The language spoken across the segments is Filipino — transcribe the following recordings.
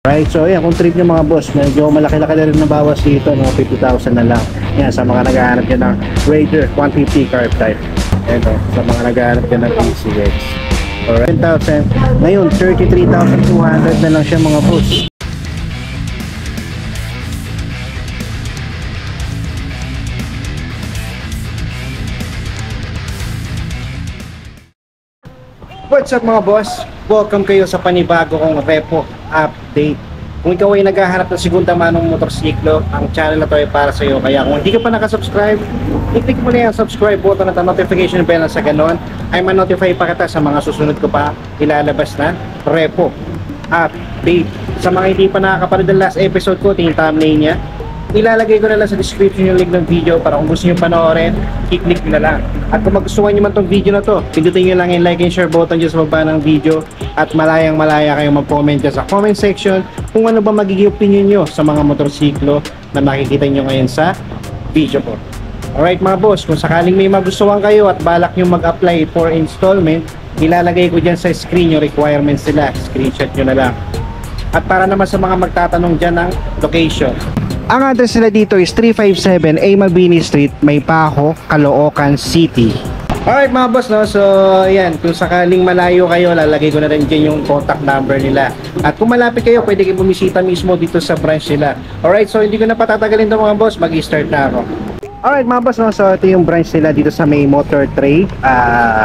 Right, so yan, kung trip nyo mga boss, medyo malaki-laki na rin na bawas dito, no? 50,000 na lang. Yan, sa mga naghahanap dyan ng Raider 150 carb type. Yan, no? Sa mga naghahanap dyan ng PCX. Alright, 10,000. Ngayon, 33,200 na lang siya mga boss. What's up mga boss? Welcome kayo sa panibago kong repo update. Kung ikaw ay naghahanap ng segunda manong motorsiklo, ang channel na to ay para sa iyo. Kaya kung hindi ka pa nakasubscribe, i-click mo na yung subscribe button at ang notification bell na sa ganon ay ma-notify pa kita sa mga susunod ko pa ilalabas na repo update. Sa mga hindi pa nakakapanood ng last episode ko, tingin thumbnail niya, ilalagay ko na lang sa description yung link ng video para kung gusto nyo panoorin, i-click nyo na lang. At kung magustuhan nyo man tong video na to, pindutin nyo lang yung like and share button dyan sa baba ng video at malayang malaya kayong mag-comment dyan sa comment section kung ano ba magiging opinion nyo sa mga motorsiklo na makikita nyo ngayon sa video ko. Alright mga boss, kung sakaling may magustuhan kayo at balak nyo mag-apply for installment, ilalagay ko dyan sa screen yung requirements nila, screenshot nyo na lang. At para naman sa mga magtatanong dyan ng location, ang address nila dito is 357 A Mabini Street, Maypaco, Caloocan City. Alright mga boss, no? So ayan, kung sakaling malayo kayo, lalagay ko na rin dyan yung contact number nila. At kung malapit kayo, pwede kayo bumisita mismo dito sa branch nila. Alright, so hindi ko na patatagalin ito mga boss, mag-start na ako. Alright mga boss, no? So ito yung branch nila dito sa May Motor Trade,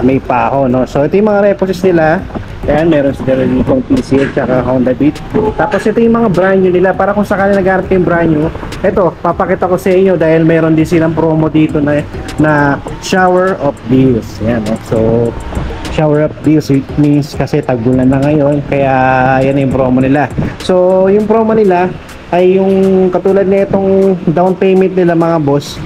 Maypaco, no? So ito yung mga repos nila. Ayan, meron sila rin itong PCX at Honda Beat. Tapos ito yung mga brand new nila, para kung sakali nag-arap yung brand new, ito, papakita ko sa inyo dahil meron din silang promo dito na shower of deals. Ayan, no? So shower of deals, it means kasi tag-ulan na ngayon, kaya yan yung promo nila. So yung promo nila ay yung katulad na itong down payment nila mga boss.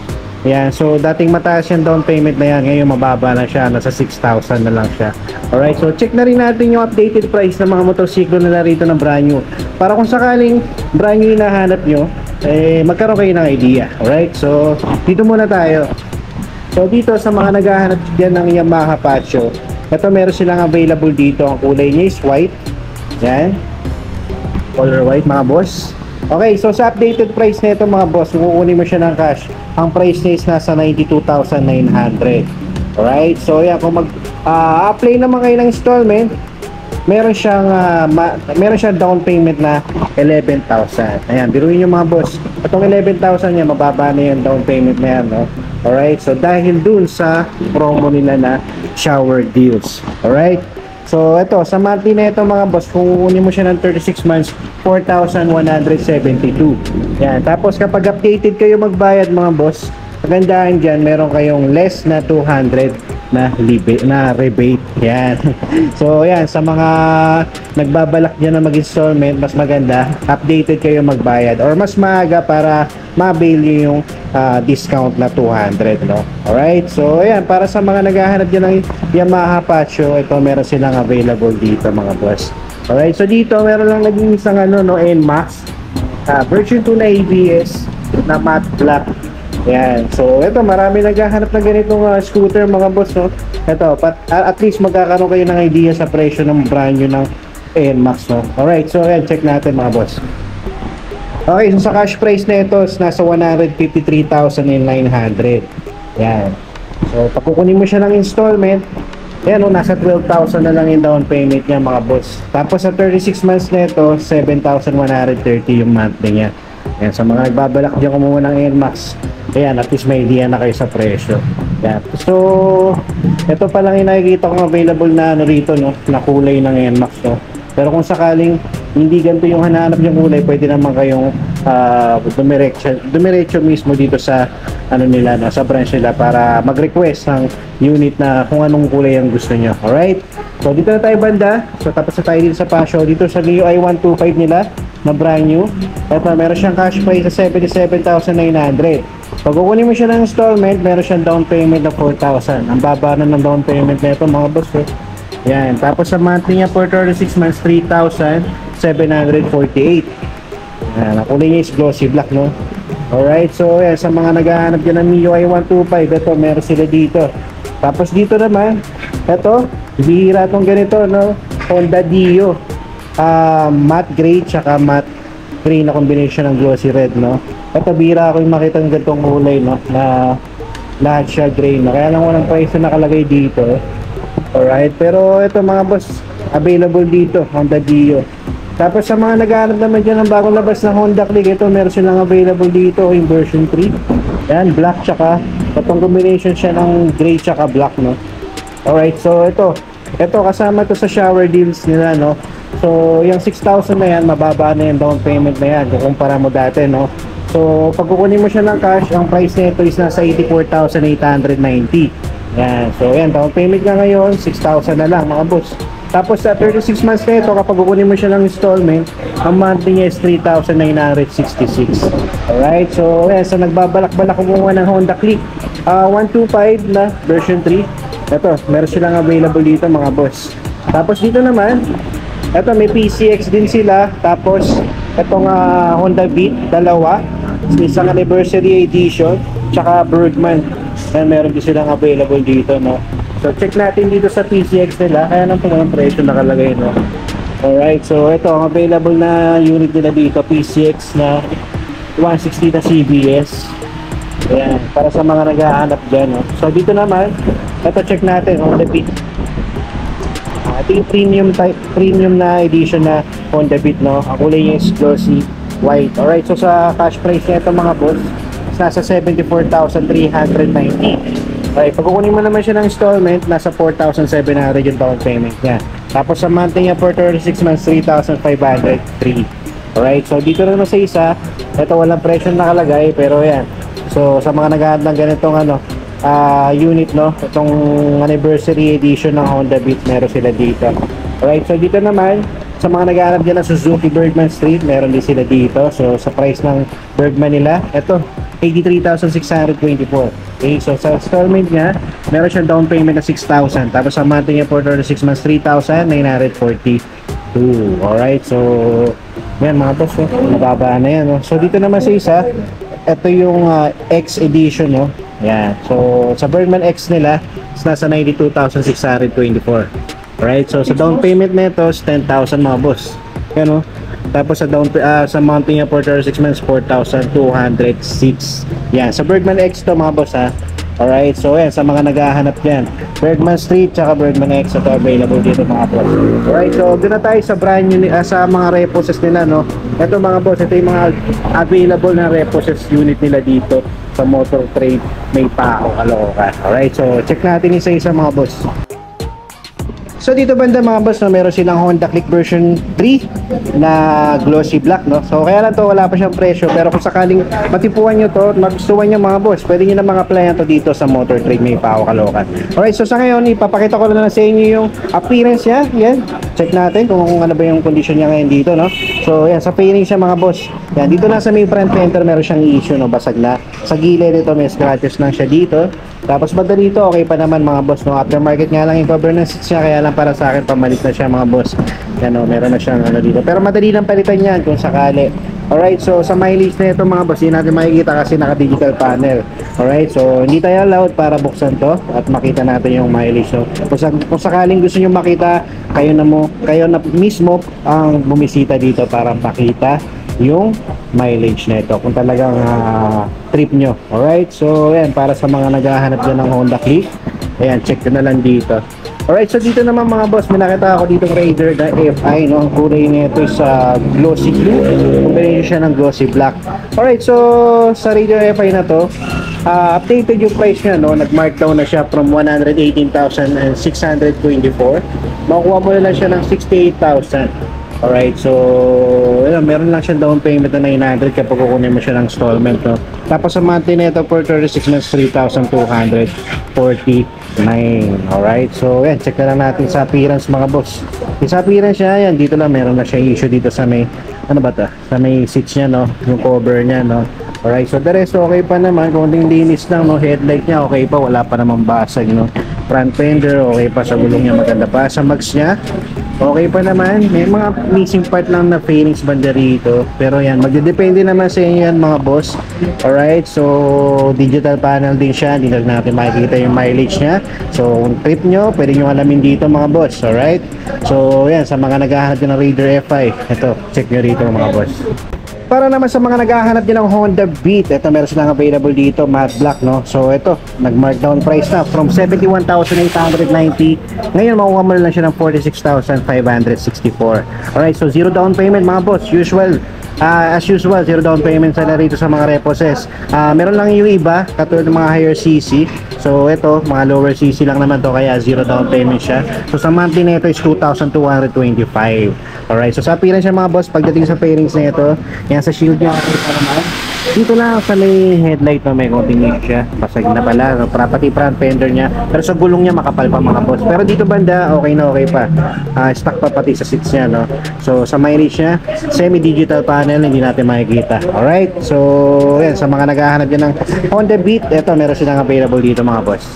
Yan, so dating mataas yung down payment na yan, ngayon mababa na siya, nasa 6,000 na lang siya. Alright, so check na rin natin yung updated price ng mga motorsiklo na narito ng brand new. Para kung sakaling brand new hinahanap nyo, magkaroon kayo ng idea. Alright, so dito muna tayo. So dito sa mga naghahanap dyan ng Yamaha Patio, ito meron silang available dito, ang kulay niya is white. Yan, color white mga boss. Okay, so sa updated price na ito mga boss, kukunin mo siya ng cash. Ang price niya is nasa 92,900. Alright, so yan, kung mag-apply naman kayo ng installment, meron siyang down payment na 11,000. Ayan, biruin nyo mga boss. Itong 11,000 niya, mababa na yung down payment na yan, no? Alright, so dahil dun sa promo nila na shower deals. Alright, so ito, sa monthly na ito mga boss, kung kukunin mo siya ng 36 months, 4,172. Yan, tapos kapag updated kayo magbayad mga boss, kagandahan dyan, meron kayong less na 200 na rebate. Yan. So yan, sa mga nagbabalak dyan na mag-installment, mas maganda, updated kayo magbayad or mas maaga para ma-avail yung discount na 200, no? Alright, so ayan, para sa mga naghahanap dyan ng Yamaha Patio, ito meron silang available dito mga boss. Alright, so dito meron lang naging isang NMAX version 2 na ABS na matte black. Ayan, so ito, marami naghahanap ng ganitong scooter mga boss, no? Ito, at least magkakaroon kayo ng idea sa presyo ng brand new ng NMAX, no? Alright, so ayan, check natin mga boss. Okay, so sa cash price na ito, nasa 153,900. Yan. So, pag kukunin mo siya ng installment, ayan o, nasa 12,000 na lang yung down payment niya mga boss. Tapos sa 36 months na ito, 7,130 yung monthly niya. Ayan, sa mga nagbabalak dyan kumuha ng NMAX, ayan, at least may idea na kayo sa presyo. Ayan. So, ito pa lang yung nakikita kong available na rito, no, na kulay ng NMAX, no. Pero kung sakaling hindi ganito yung hanap yung kulay, pwede naman kayong dumiretso mismo dito sa nila, no, sa branch nila para mag-request ng unit na kung anong kulay ang gusto nyo. Alright, so dito na tayo banda. So tapos na tayo dito sa Pasio, dito sa Neo i125 nila na brand new. Ito, meron siyang cash price sa 77,900. Pag kukunin mo siya ng installment, meron siyang down payment na 4,000. Ang baba na ng down payment na ito mga boss, eh. Yan, tapos sa monthly niya for 36 months, 3,748. Yan, ang kulay niya is glossy black, no? Alright, so yan, sa mga naghahanap dyan ng Mio i125, ito, meron sila dito. Tapos dito naman, ito, bihira itong ganito, no? Honda Dio. matte gray tsaka matte gray na combination ng glossy red, no? Ito, bira ako yung makita ng ganitong kulay, no? Na lahat siya gray, no? Kaya lang walang price na nakalagay dito. Alright, pero ito mga boss, available dito, Honda Dio. Tapos sa mga naghahanap naman dyan ng bagong labas na Honda Click, ito meron silang available dito yung version 3. Yan, black tsaka, itong combination siya ng gray tsaka black, no? Alright, so ito kasama to sa shower deals nila, no? So yung 6,000 na yan, mababa na yung down payment na yan kumpara mo dati, no? So pag kukunin mo siya ng cash, ang price nito is nasa 84,890. Yan, so yan, down payment nga ngayon 6,000 na lang mga boss. Tapos sa 36 months na ito, kapag kukunin mo siya ng installment, ang monthly niya is 3,966. Alright, so yan, sa nagbabalak-balak kumuha ng Honda Click 125 na version 3, ito, meron silang available dito mga boss. Tapos dito naman, ito may PCX din sila. Tapos itong Honda Beat, dalawa, isang anniversary edition, tsaka Bergman. Yan, meron din silang available dito, no? So check natin dito sa PCX nila, kaya nang ang presyo nakalagay, no? Alright, so ito ang available na unit nila dito, PCX na 160 na CBS. Ayan, para sa mga naghahanap dyan, no? So dito naman, ito check natin Honda Beat. Ito yung premium na edition na Honda Beat, no? Ang kulay niya is glossy white. Alright, so sa cash price niya ito mga boss, nasa 74,390. Okay, pag kukunin mo naman siya ng installment, nasa 4,700 yung down payment niya. Tapos sa monthly niya for 36 months, 3,503. Alright, so dito naman sa isa, ito walang presyo nakalagay, pero yan. So sa mga naghahanap ng ganitong unit, no, itong anniversary edition ng Honda Beat, meron sila dito. Alright, so dito naman sa mga naghahanap dyan ng Suzuki Bergman Street, meron din sila dito. So sa price ng Bergman nila, ito 83,624. Okay, so sa installment niya, meron siyang down payment na 6,000. Tapos sa monthly niya for 36 months, 3,942. Alright, so yan mga boss, mababa na yan, no? So dito naman sa isa, ito yung X edition, no? Yan, so sa Bergman X nila is nasa 92,624. Alright, so sa down payment nito is 10,000 mga boss. Yan, no? Tapos sa sa monthly niya for 36 months, 4,206. Yan, sa Bergman X to mga boss, ha. Alright, so yan, sa mga naghahanap yan, Bergman Street tsaka Bergman X, ito available dito mga boss. Alright, so doon na tayo sa brand new, sa mga reposes nila, no. Ito mga boss, ito yung mga available na reposes unit nila dito sa Motor Trade May Pao, Caloocan. Alright, so check natin isa-isa mga boss. So dito banda mga boss, no, meron silang Honda Click version 3 na glossy black, no. So kaya lang to, wala pa siyang presyo, pero kung sakaling matipuan nyo to, magustuhan nyo mga boss, pwede nyo na mga applyan to dito sa Motor Trade May Pao, Caloocan. Alright, so sa ngayon ipapakita ko na sa inyo yung appearance niya. Yan, check natin kung ano ba yung condition niya ngayon dito, no. So yan, sa fairing siya mga boss. Yan, dito na sa may front fender meron siyang issue, no, basag na. Sa gilid dito may scratches lang siya dito. Tapos banda dito, okay pa naman mga boss, no. Aftermarket nga lang yung cover ng seats niya, kaya lang para sa akin pamalit na siya mga boss. Yan, no, meron na siyang dito. Pero madali lang palitan yan kung sakali. Alright, so sa mileage na ito mga boss, hindi natin makikita kasi naka-digital panel. Alright, so hindi tayo allowed para buksan to at makita natin yung mileage. So kung sakaling gusto nyo makita, kayo na mismo ang bumisita dito para makita yung mileage na ito kung talagang trip nyo. Alright, so yan, para sa mga naghahanap dyan ng Honda Click, ayan, check na lang dito. Alright, so dito naman mga boss, may nakita ako dito Raider na FI, no? Ang kulay nito is glossy blue, kumpara siya ng glossy black. Alright, so sa Raider FI na to, updated yung price niya, no? Nag-markdown na siya from 118,624. Makukuha mo na lang siya ng 68,000. Alright, so meron lang siyang down payment na 900 kapag kukunin mo siya ng installment, no? Tapos sa monthly nito for 36 months, 3,249. Alright, so yan, check na lang natin sa appearance mga boss. Yung sa appearance niya, yan, dito lang meron na siya issue dito sa may, ano ba ta? Sa may seats niya, no? Yung cover niya, no? Alright, so the rest okay pa naman, konting linis lang, no? Headlight niya okay pa, wala pa namang basag, no? Front fender okay pa, sa gulong niya maganda pa. Sa mags niya, Okay pa naman, may mga missing part lang na fairings banda rito. Pero yan, magdedepende naman sa inyo yan mga boss. Alright, so digital panel din siya, hindi na natin makikita yung mileage niya. So kung trip nyo, pwede nyo alamin dito mga boss. Alright, so yan, sa mga naghahanap din ng Raider FI, ito, check nyo rito mga boss. Para naman sa mga naghahanap din ng Honda Beat, ito meron silang available dito, matte black, no? So ito, nag-markdown price na from 71,890. Ngayon makuha mo lang siya ng 46,564. Alright, so zero down payment mga boss, usual. As usual, zero down payment sana rito sa mga reposes. Meron lang yung iba, katulad ng mga higher CC. So ito, mga lower CC lang naman to, kaya zero down payment siya. So sa monthly nito is 2,225. Alright, so sa appearance niya mga boss, pagdating sa fairings na ito, yan sa shield niya, okay pa naman. Dito lang sa may headlight, no, may konting nick siya, pasag na pala, no, pati front fender niya, pero sa gulong niya makapal pa mga boss. Pero dito banda, okay na okay pa. Stock pa pati sa seats niya, no. So sa mileage niya, semi-digital panel, hindi natin makikita. Alright, so yan, sa mga naghahanap din ng Honda Beat, ito meron silang available dito mga boss.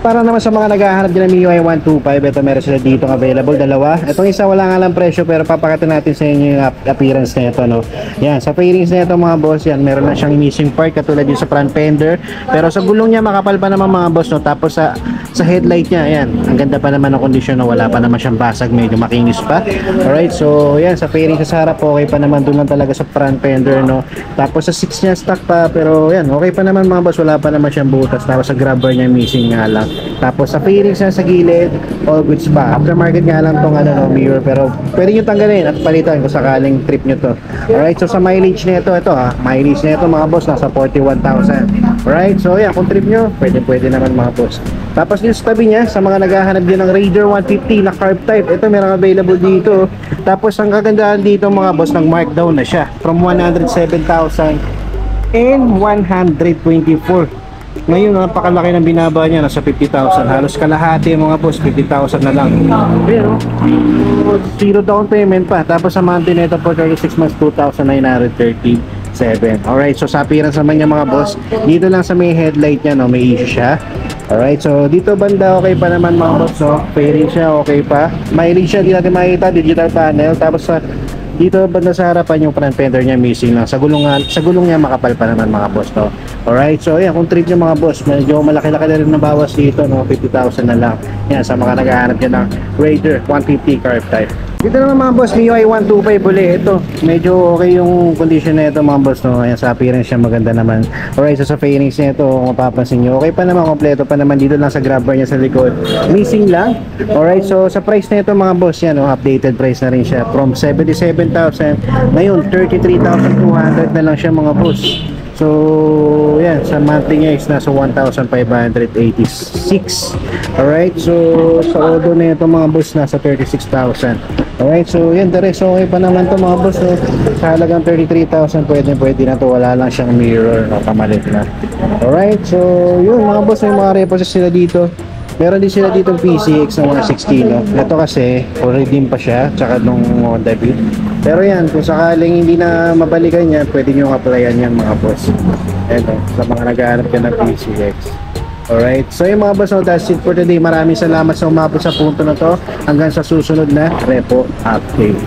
Para naman sa mga naghahanap din ng MIUI 125, ito meron sila dito available, dalawa. Itong isa wala nga lang presyo, pero papakita natin sa inyo yung appearance na ito, no. Yan, sa fairings na ito mga boss, yan, meron na siyang missing part katulad din sa front fender, pero sa gulong niya makapal pa naman mga boss, no. Tapos sa headlight niya, yan, ang ganda pa naman ng kondisyon, no. Wala pa naman siyang basag, medyo makinis pa. Alright, so yan, sa fairings sa harap, okay pa naman, doon lang talaga sa front fender, no. Tapos sa seats niya stock pa, pero yan, okay pa naman mga boss, wala pa naman siyang butas. Tapos sa grabber niya missing nga lang. Tapos sa fairings niya sa gilid, all goods pa. Aftermarket nga lang tong ano, no, mirror, pero pwede nyo tanggalin at palitan kung sakaling trip nyo to. Alright, so sa mileage nito, ito ha, mileage nito mga boss, nasa 41,000. Alright, so yan, kung trip nyo, pwede naman mga boss. Tapos dito sa tabi niya, sa mga naghahanap din ng Raider 150 na carb type, ito meron available dito. Tapos ang kagandahan dito mga boss, nag markdown na siya from 107,000 and 124. Ngayon, napakalaki ng binaba niya, nasa 50,000. Halos kalahati mga boss, 50,000 na lang. Pero, zero down payment pa. Tapos sa monthly nito for 36 months, 2,937. Alright, so sa appearance naman niya mga boss, dito lang sa may headlight niya, no, may issue siya. Alright, so dito banda okay pa naman mga boss, no? Fairing siya, okay pa. Mileage siya, di natin makikita, digital panel. Tapos sa dito banda sa harapan yung front fender niya missing lang. Sa gulong niya makapal pa naman mga boss, no. Alright, so ayan, kung trip niyo mga boss, medyo malaki-laki na rin na bawas dito, no, 50,000 na lang. Yan, sa mga naghahanap dyan ng Raider 150 carb type. Dito naman mga boss, MIUI 125 uli. Ito, medyo okay yung condition na ito mga boss, no. Ayan, sa appearance siya maganda naman. Alright, so sa fairings na ito, kung mapapansin nyo, okay pa naman, kompleto pa naman dito lang sa grab bar niya sa likod. Missing lang. Alright, so sa price na ito mga boss, yan, no, updated price na rin siya. From 77,000, ngayon 33,200 na lang siya mga boss. So, yan, sa monthly niya is nasa 1,586. Alright, so sa odo na ito mga boss, nasa 36,000. Alright, so yan, the rest okay pa naman to mga boss, no? Sa halagang 33,000, pwede na to, wala lang siyang mirror, no, kamalit na. Alright, so yun mga boss, may mga reposes sila dito. Meron din sila dito PCX na 160, no? Ito kasi, already pa siya, tsaka nung Honda Beat. Pero yan, kung sakaling hindi na mabalikan yan, pwede nyo applyan yan mga boss. Eto, sa mga naghahanap yan ng PCX. Alright, so yung mga boss, no, that's it for today. Maraming salamat sa umabot sa punto na to. Hanggang sa susunod na Repo Update.